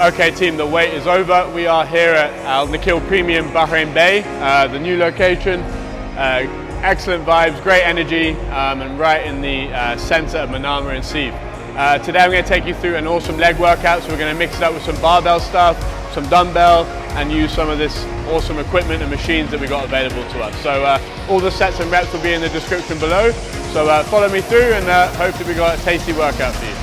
Okay team, the wait is over. We are here at Al Nikhil Premium Bahrain Bay, the new location. Excellent vibes, great energy, and right in the center of Manama and Sieve. Today I'm going to take you through an awesome leg workout. So we're going to mix it up with some barbell stuff, some dumbbell, and use some of this awesome equipment and machines that we got available to us. So all the sets and reps will be in the description below. So follow me through, and hopefully we got a tasty workout for you.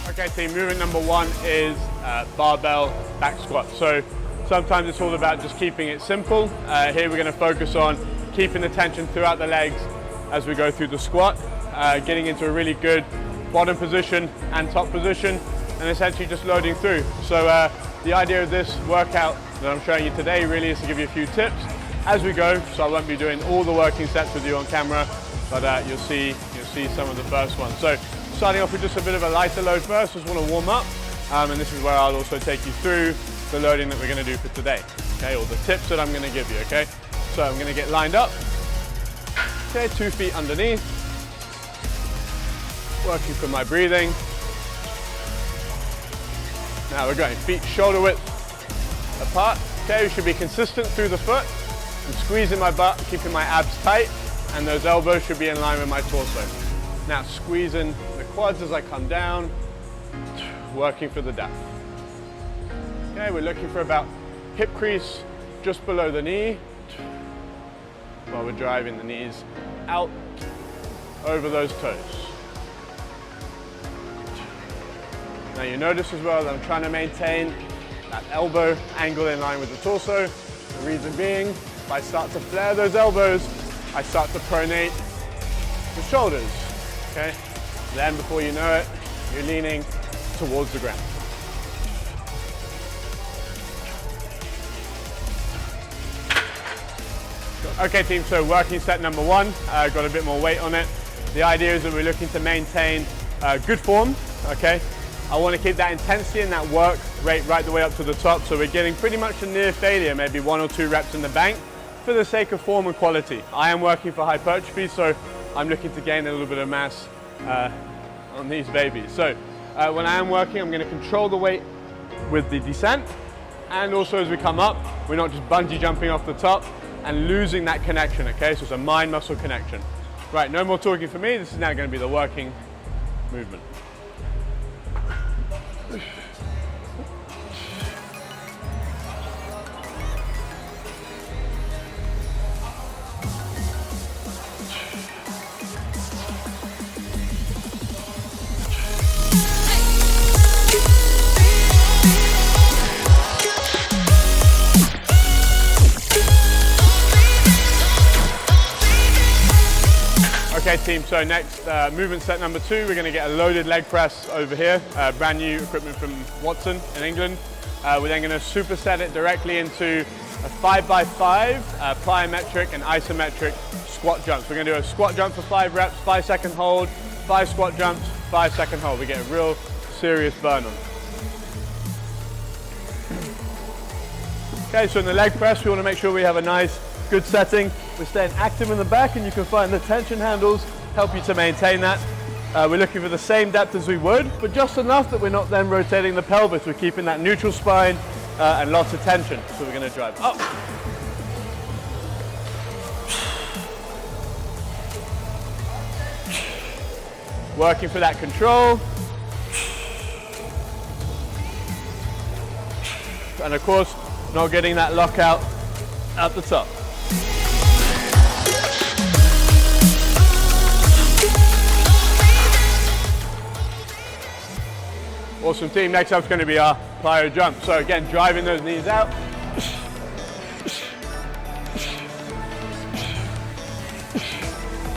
Okay team, movement number one is barbell back squat. So sometimes it's all about just keeping it simple. Here we're going to focus on keeping the tension throughout the legs as we go through the squat, getting into a really good bottom position and top position, and essentially just loading through. So the idea of this workout that I'm showing you today really is to give you a few tips as we go. So I won't be doing all the working sets with you on camera, but you'll see some of the first ones. So starting off with just a bit of a lighter load first, just want to warm up, and this is where I'll also take you through the loading that we're going to do for today, okay, or the tips that I'm going to give you, okay. So I'm going to get lined up, okay, 2 feet underneath, working for my breathing. Now we're going feet shoulder width apart, okay, we should be consistent through the foot. I'm squeezing my butt, keeping my abs tight, and those elbows should be in line with my torso. Now squeezing the quads as I come down, working for the depth. Okay, we're looking for about hip crease just below the knee, while we're driving the knees out over those toes. Now you notice as well that I'm trying to maintain that elbow angle in line with the torso. The reason being, if I start to flare those elbows, I start to pronate the shoulders. Okay, then before you know it, you're leaning towards the ground. Okay team, so working set number one, got a bit more weight on it. The idea is that we're looking to maintain good form, okay? I want to keep that intensity and that work rate right the way up to the top, so we're getting pretty much a near failure, maybe 1 or 2 reps in the bank for the sake of form and quality. I am working for hypertrophy, so I'm looking to gain a little bit of mass on these babies. So when I am working, I'm going to control the weight with the descent, and also as we come up, we're not just bungee jumping off the top and losing that connection, okay? So it's a mind-muscle connection. Right, no more talking for me. This is now going to be the working movement. Okay team, so next movement set number 2, we're going to get a loaded leg press over here, brand new equipment from Watson in England. We're then going to superset it directly into a 5x5 plyometric and isometric squat jumps. We're going to do a squat jump for 5 reps, 5-second hold, 5 squat jumps, 5-second hold. We get a real serious burn on. Okay, so in the leg press, we want to make sure we have a nice good setting. We're staying active in the back, and you can find the tension handles help you to maintain that. We're looking for the same depth as we would, but just enough that we're not then rotating the pelvis. We're keeping that neutral spine and lots of tension. So we're going to drive up. Working for that control. And of course, not getting that lockout at the top. Awesome team, next up is going to be our plyo jump. So again, driving those knees out.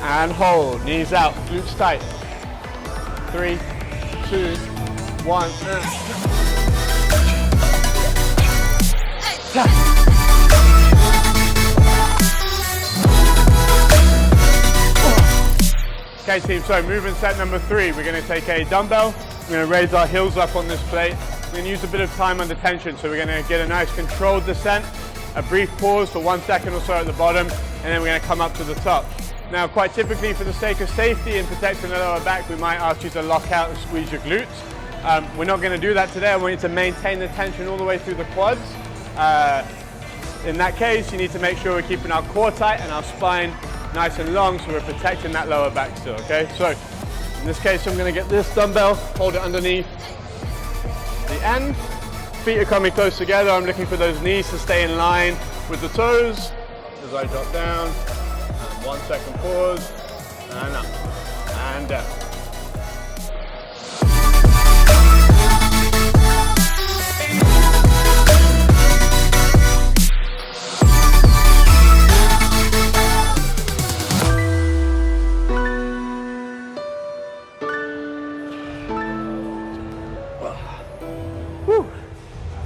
And hold, knees out, glutes tight. 3, 2, 1. Okay team, so movement set number 3, we're going to take a dumbbell, we're going to raise our heels up on this plate, we're going to use a bit of time under tension, so we're going to get a nice controlled descent, a brief pause for 1 second or so at the bottom, and then we're going to come up to the top. Now quite typically for the sake of safety and protecting the lower back, we might ask you to lock out and squeeze your glutes. We're not going to do that today. I want you to maintain the tension all the way through the quads. In that case, you need to make sure we're keeping our core tight and our spine nice and long, so we're protecting that lower back still, okay? So in this case, I'm going to get this dumbbell, hold it underneath the end. Feet are coming close together. I'm looking for those knees to stay in line with the toes as I drop down. And 1 second pause, and up, and down.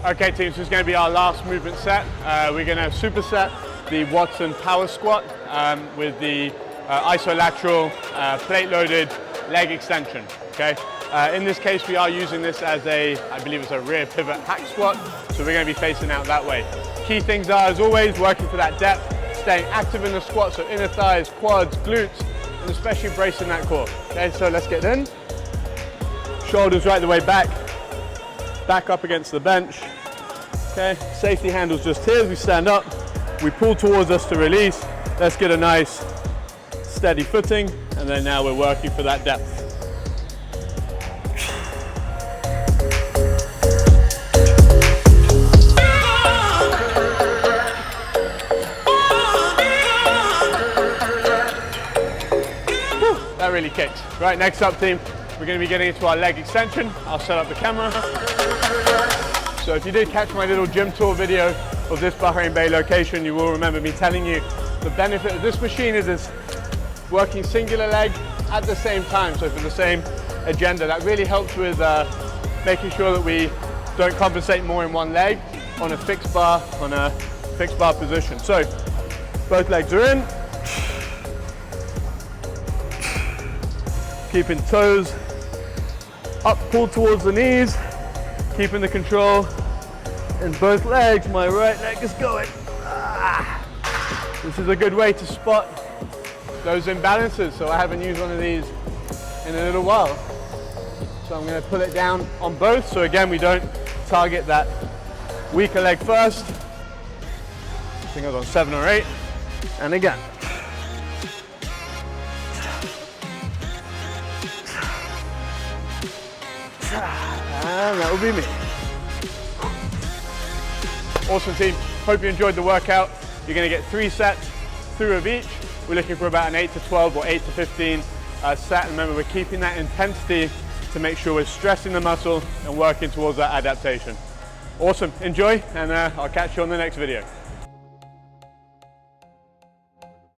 Okay team, so it's going to be our last movement set. We're going to superset the Watson power squat with the isolateral plate loaded leg extension. Okay. In this case we are using this as a, I believe it's a rear pivot hack squat, so we're going to be facing out that way. Key things are, as always, working for that depth, staying active in the squat, so inner thighs, quads, glutes, and especially bracing that core. Okay, so let's get in. Shoulders right the way back. Back up against the bench. Okay, safety handles just here as we stand up. We pull towards us to release. Let's get a nice steady footing, and then now we're working for that depth. That really kicks. Right, next up team, we're going to be getting into our leg extension. I'll set up the camera. So if you did catch my little gym tour video of this Bahrain Bay location, you will remember me telling you the benefit of this machine is it's working singular leg at the same time, so for the same agenda. That really helps with making sure that we don't compensate more in one leg on a fixed bar position. So both legs are in. Keeping toes up, pull towards the knees. Keeping the control in both legs. My right leg is going. This is a good way to spot those imbalances. So I haven't used one of these in a little while. So I'm going to pull it down on both. So again, we don't target that weaker leg first. I think I was on 7 or 8. And again. And that will be me. Awesome team, hope you enjoyed the workout. You're going to get 3 sets through of each. We're looking for about an 8 to 12 or 8 to 15 set. And remember, we're keeping that intensity to make sure we're stressing the muscle and working towards that adaptation. Awesome, enjoy, and I'll catch you on the next video.